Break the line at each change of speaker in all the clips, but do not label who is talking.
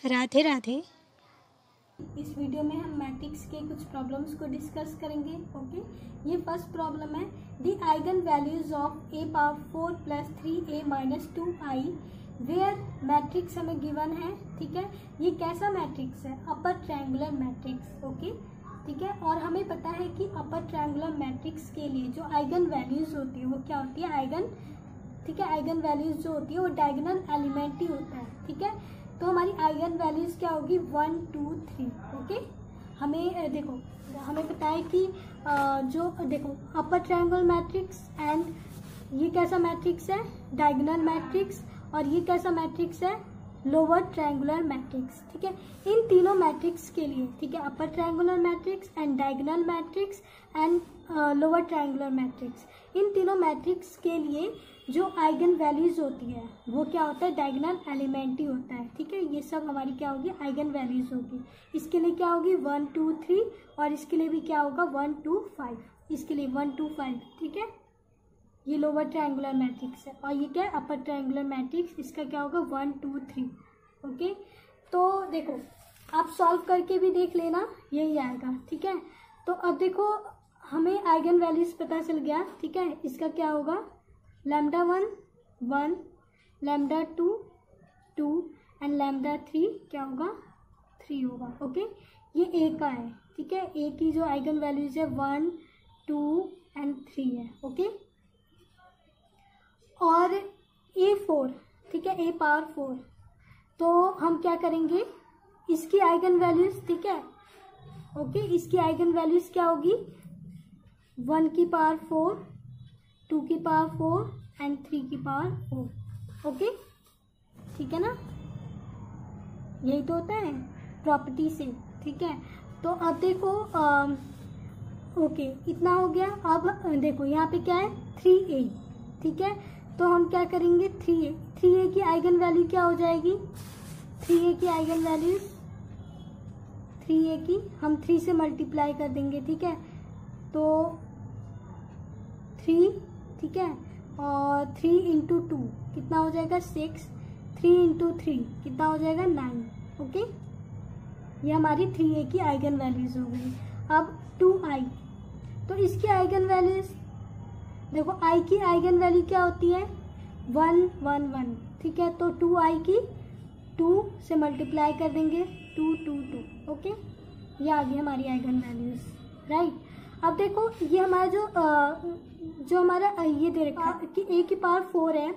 राधे राधे।
इस वीडियो में हम मैट्रिक्स के कुछ प्रॉब्लम्स को डिस्कस करेंगे। ओके, ये फर्स्ट प्रॉब्लम है, the eigenvalues of a power 4 plus 3a minus 2i where matrix हमें गिवन है। ठीक है, ये कैसा मैट्रिक्स है? Upper triangular matrix. ओके, ठीक है, और हमें पता है कि अपर ट्रायंगुलर मैट्रिक्स के लिए जो आइगन वैल्यूज होती है वो क्या होती है? आइगन। ठीक है, आइगन वैल्यूज जो होती है वो डायगोनल एलिमेंट ही होता है। ठीक है, तो हमारी आइगन वैल्यूज क्या होगी? 1 2 3। ओके, हमें देखो, हमें पता है कि जो देखो अपर ट्रायंगुलर मैट्रिक्स एंड ये कैसा मैट्रिक्स है? Diagonal matrix. और ये कैसा मैट्रिक्स है? Lower triangular matrix. ठीक है, इन तीनों मैट्रिक्स के लिए, ठीक है, upper triangular matrix and diagonal matrix and lower triangular matrix, इन तीनों मैट्रिक्स के लिए जो आइगन वैल्यूज होती है वो क्या होता है? डायगोनल एलिमेंट ही होता है। ठीक है, ये सब हमारी क्या होगी? आइगन वैल्यूज होगी। इसके लिए क्या होगी? 1 2 3, और इसके लिए भी क्या होगा? 1 2 5, इसके लिए 1 2 5। ठीक है, ये लोअर ट्रायंगुलर मैट्रिक्स है, और ये क्या है? Upper triangular matrix. इसका क्या होगा? 1 2 3। ओके, तो देखो आप सॉल्व करके भी देख लेना, यही आएगा। ठीक है, तो अब देखो हमें आइगन वैल्यूज पता चल गया। ठीक है, इसका क्या होगा? लैम्डा 1 1, लैम्डा 2 2 एंड लैम्डा 3 क्या होगा? 3 होगा। ओके, ये ए का है। ठीक है, ए की जो आइगन वैल्यूज है 1 2 एंड 3 है। ओके, और A4, ठीक है, A पावर 4, तो हम क्या करेंगे? इसकी आइगन वैल्यूज, ठीक है, ओके, इसकी आइगन वैल्यूज क्या होगी? 1 की पावर 4, 2 की पावर 4 एंड 3 की पावर 4। ओके, ठीक है ना, यही तो होता है प्रॉपर्टी से। ठीक है, तो अब देखो ओके, इतना हो गया। अब देखो यहाँ पे क्या है? 3a। ठीक है, तो हम क्या करेंगे? 3a की आइगन वैल्यू क्या हो जाएगी? 3a की आइगन वैल्यूज, 3a की हम 3 से मल्टीप्लाई कर देंगे। ठीक है, तो 3, ठीक है, और 3 इंटू 2 कितना हो जाएगा? 6, 3 इंटू 3 कितना हो जाएगा? 9। ओके, ये हमारी 3a की आइगन वैल्यूज हो गई। अब 2i, तो इसकी आइगन वैल्यूज देखो, i की आइगन वैल्यू क्या होती है? 1 1 1। ठीक है, तो 2i की 2 से मल्टीप्लाई कर देंगे, 2 2 2। ओके, ये आ गई हमारी आइगन वैल्यूज। राइट, अब देखो ये हमारा जो हमारा ये दे रखा है कि a की पावर 4 है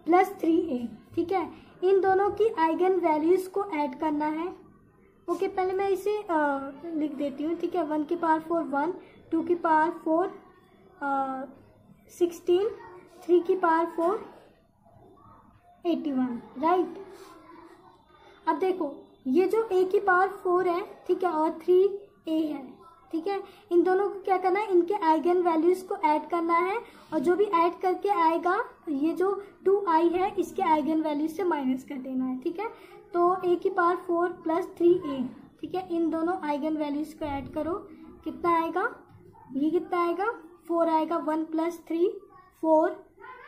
प्लस 3a। ठीक है, इन दोनों की आइगन वैल्यूज को ऐड करना है। ओके, पहले मैं इसे लिख देती हूँ। ठीक है, 1 की पावर 4 1, 2 की पावर 4 16, 3 की पावर 4 81। राइट, अब देखो ये जो a की पावर 4 है, ठीक है, और 3a है। ठीक है, इन दोनों को क्या करना है? इनके आइगन वैल्यूज को ऐड करना है, और जो भी ऐड करके आएगा, ये जो 2i है इसके आइगन वैल्यूज से माइनस कर देना है। ठीक है, तो a की पावर 4 प्लस 3a, ठीक है, इन दोनों आइगन वैल्यूज को ऐड करो, कितना आएगा? ये कितना आएगा? 4 आएगा। 1 प्लस 3 4,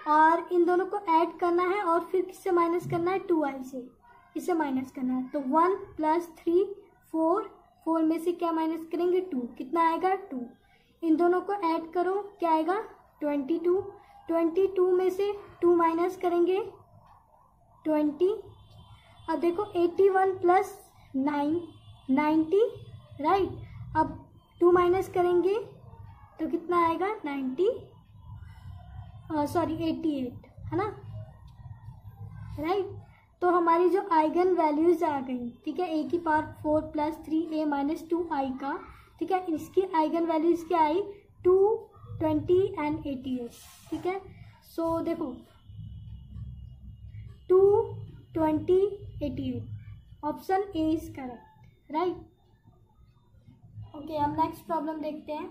और इन दोनों को ऐड करना है, और फिर किससे माइनस करना है? 2i से, इसे माइनस करना है। तो 1 प्लस 3 4, 4 में से क्या माइनस करेंगे? 2, कितना आएगा? 2। इन दोनों को ऐड करो, क्या आएगा? 22। 22 में से 2 माइनस करेंगे, 20। अब देखो 81 प्लस 9 90। राइट, अब 2 माइनस करेंगे तो कितना आएगा? 88, है ना? राइट, तो हमारी जो आइगन वैल्यूज आ गई, ठीक है, a की power 4 plus 3a minus 2i का, ठीक है, इसकी आइगन वैल्यूज क्या आई? 2 20 एंड 88। ठीक है, सो देखो 2 20 88, option A is correct. Right, okay, हम नेक्स्ट प्रॉब्लम देखते हैं।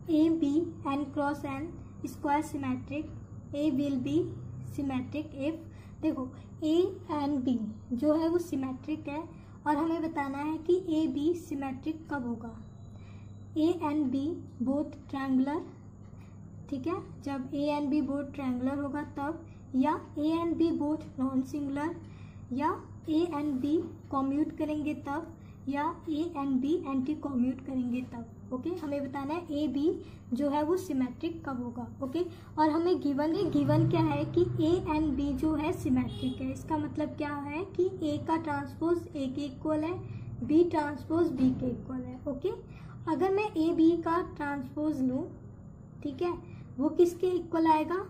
A B and cross n square symmetric, A will be symmetric if, देखो ए एंड बी जो है वो सिमेट्रिक है, और हमें बताना है कि ए बी सिमेट्रिक कब होगा। A and B both triangular, ठीक है, जब A and B both triangular होगा तब, या A and B both non singular, या ए एंड बी कॉम्यूट करेंगे तब, या A and B anti commute करेंगे तब। ओके, हमें बताना है ए बी जो है वो सिमेट्रिक कब होगा। ओके, और हमें गिवन है, गिवन क्या है कि ए एंड बी जो है सिमेट्रिक है। इसका मतलब क्या है कि ए का ट्रांसपोज ए के इक्वल है, बी ट्रांसपोज बी के इक्वल है। ओके, अगर मैं ए बी का ट्रांसपोज लूँ, ठीक है, वो किसके इक्वल आएगा,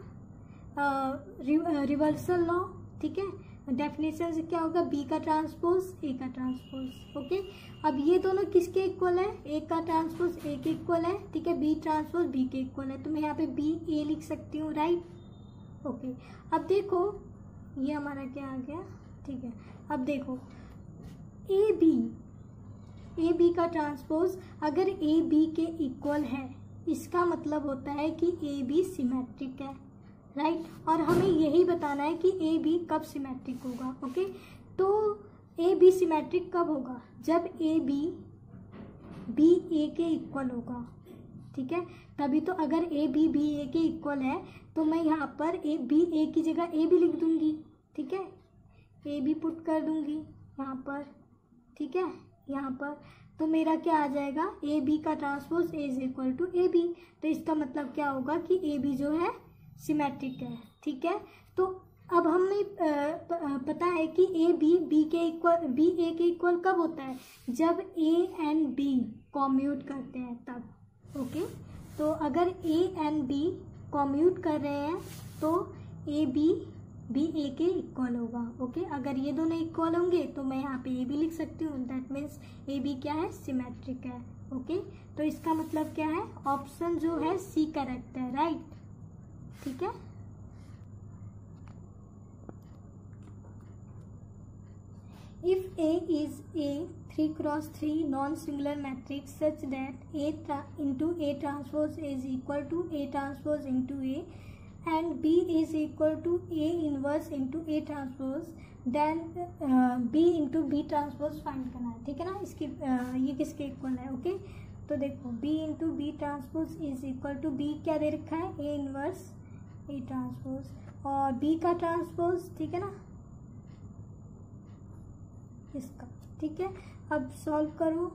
रिवर्सल लॉ। ठीक है, डेफिनेशन से क्या होगा, बी का ट्रांसपोज ए का ट्रांसपोज। ओके, अब ये दोनों किसके इक्वल है, ए का ट्रांसपोज ए के इक्वल है, ठीक है, बी ट्रांसपोज बी के इक्वल है, तो मैं यहाँ पे बी ए लिख सकती हूँ, राइट। ओके, अब देखो ये हमारा क्या आ गया, ठीक है। अब देखो ए बी का ट्रांसपोज अगर ए बी के इक्वल है, इसका मतलब होता है कि ए बी सिमेट्रिक है, राइट। और हमें यही बताना है कि ए बी कब सिमेट्रिक होगा। ओके, तो ए बी सिमेट्रिक कब होगा, जब ए बी ए के इक्वल होगा, ठीक है, तभी तो। अगर ए बी ए के इक्वल है तो मैं यहाँ पर ए बी ए की जगह ए भी लिख दूंगी, ठीक है, ए बी पुट कर दूंगी यहाँ पर, ठीक है, यहाँ पर। तो मेरा क्या आ जाएगा, ए बी का transpose A is equal to A B. तो इसका मतलब क्या होगा कि ए बी जो है सिमेट्रिक है, ठीक है। तो अब हमें पता है कि ए बी के इक्वल, बी ए के इक्वल कब होता है, जब ए एंड बी कॉम्यूट करते हैं तब। ओके, तो अगर ए एंड बी कॉम्यूट कर रहे हैं तो ए बी ए के इक्वल होगा। ओके, अगर ये दोनों इक्वल होंगे तो मैं यहाँ पे ए बी लिख सकती हूँ, दैट मीन्स ए बी क्या है, सिमेट्रिक है। ओके, तो इसका मतलब क्या है, ऑप्शन जो है सी करेक्ट है, राइट। ठीक है, if A is a 3x3 non singular matrix such that A into A transpose is equal to A transpose into A and B is equal to A inverse into A transpose, then B into B transpose find करना है, ठीक है ना। इसकी ये किसके equal है। Okay, तो देखो B into B transpose is equal to, B क्या दे रखा है, ए इनवर्स ए ट्रांसपोज, और बी का ट्रांसपोज, ठीक है ना, इसका, ठीक है। अब सॉल्व करो।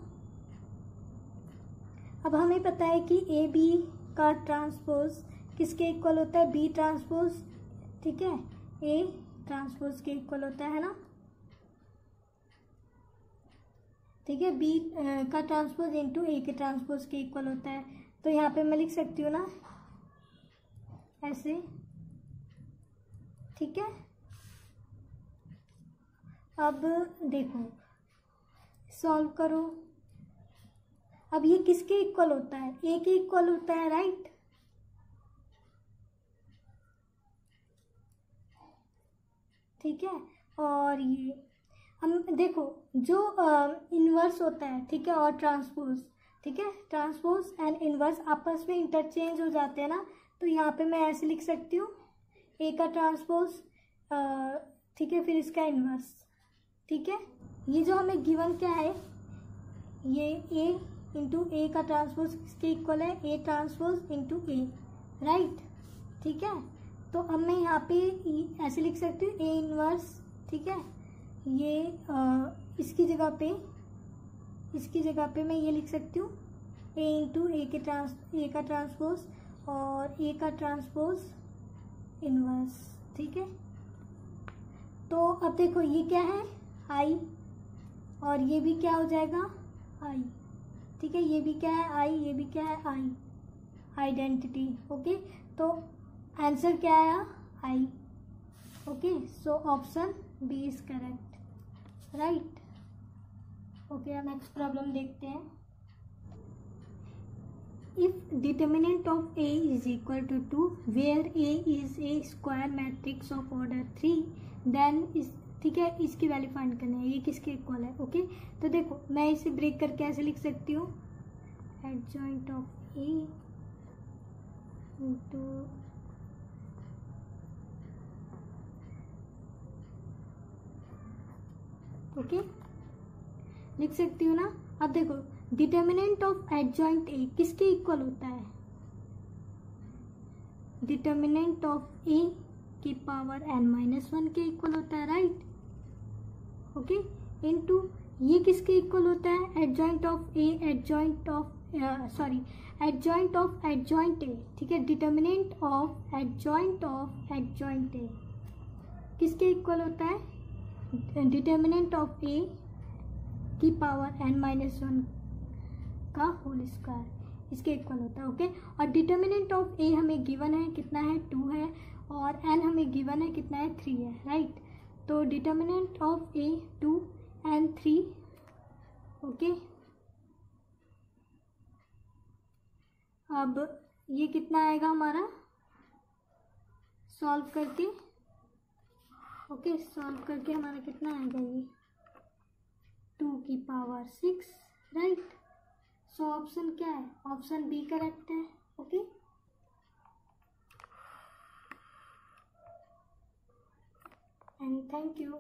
अब हमें पता है कि ए बी का ट्रांसपोज किसके इक्वल होता है, बी ट्रांसपोज, ठीक है, ए ट्रांसपोज के इक्वल होता है ना, ठीक है। बी का ट्रांसपोज इंटू ए के ट्रांसपोज के इक्वल होता है। तो यहाँ पे मैं लिख सकती हूँ ना ऐसे, ठीक है। अब देखो सॉल्व करो। अब ये किसके इक्वल होता है, ए के इक्वल होता है, राइट। ठीक है, और ये हम देखो जो इन्वर्स होता है, ठीक है, और ट्रांसपोज, ठीक है, ट्रांसपोज एंड इन्वर्स आपस में इंटरचेंज हो जाते हैं ना। तो यहाँ पे मैं ऐसे लिख सकती हूँ, ए का ट्रांसपोज, ठीक है, फिर इसका इन्वर्स, ठीक है। ये जो हमें गिवन क्या है, ये ए इंटू ए का ट्रांसपोज किसके इक्वल है, ए ट्रांसपोज इंटू ए, राइट। ठीक है, तो अब मैं यहाँ पे ऐसे लिख सकती हूँ, ए इनवर्स, ठीक है, ये इसकी जगह पे मैं ये लिख सकती हूँ, ए इंटू ए का ट्रांसपोज और ए का ट्रांसपोज इनवर्स, ठीक है। तो अब देखो ये क्या है, आई, और ये भी क्या हो जाएगा, आई, ठीक है, ये भी क्या है, आई, ये भी क्या है, आई, आइडेंटिटी। ओके, तो आंसर क्या आया, I. Okay, so option B is correct, right. Okay, अब नेक्स्ट प्रॉब्लम देखते हैं। If determinant of A is equal to 2 where A is a square matrix of order 3 then इस, ठीक है, इसकी वैल्यू फाइंड करनी है, ये किसके इक्वल है। ओके, तो देखो मैं इसे ब्रेक करके ऐसे लिख सकती हूँ, adjoint of A into okay, लिख सकती हूँ ना। अब देखो डिटर्मिनेंट ऑफ एडजॉइंट ए किसके इक्वल होता है, डिटर्मिनेंट ऑफ ए की पावर n-1 के इक्वल होता है, राइट। ओके, इनटू ये किसके इक्वल होता है, adjoint of A, adjoint of adjoint of adjoint A, ठीक है, डिटर्मिनेंट ऑफ एडजॉइंट ए किसके इक्वल होता है, डिटर्मिनेंट ऑफ ए की पावर n-1 का होल स्क्वायर, इसके इक्वल होता है। ओके, और डिटर्मिनेंट ऑफ ए हमें गिवन है कितना है, 2 है, और n हमें गिवन है कितना है, 3 है, राइट। तो determinant of A 2 and 3, okay. अब ये कितना आएगा हमारा सॉल्व करके, ओके, सॉल्व करके हमारा कितना आएगा, ये 2 की पावर 6, राइट। सो ऑप्शन क्या है, ऑप्शन बी करेक्ट है। Okay, and thank you.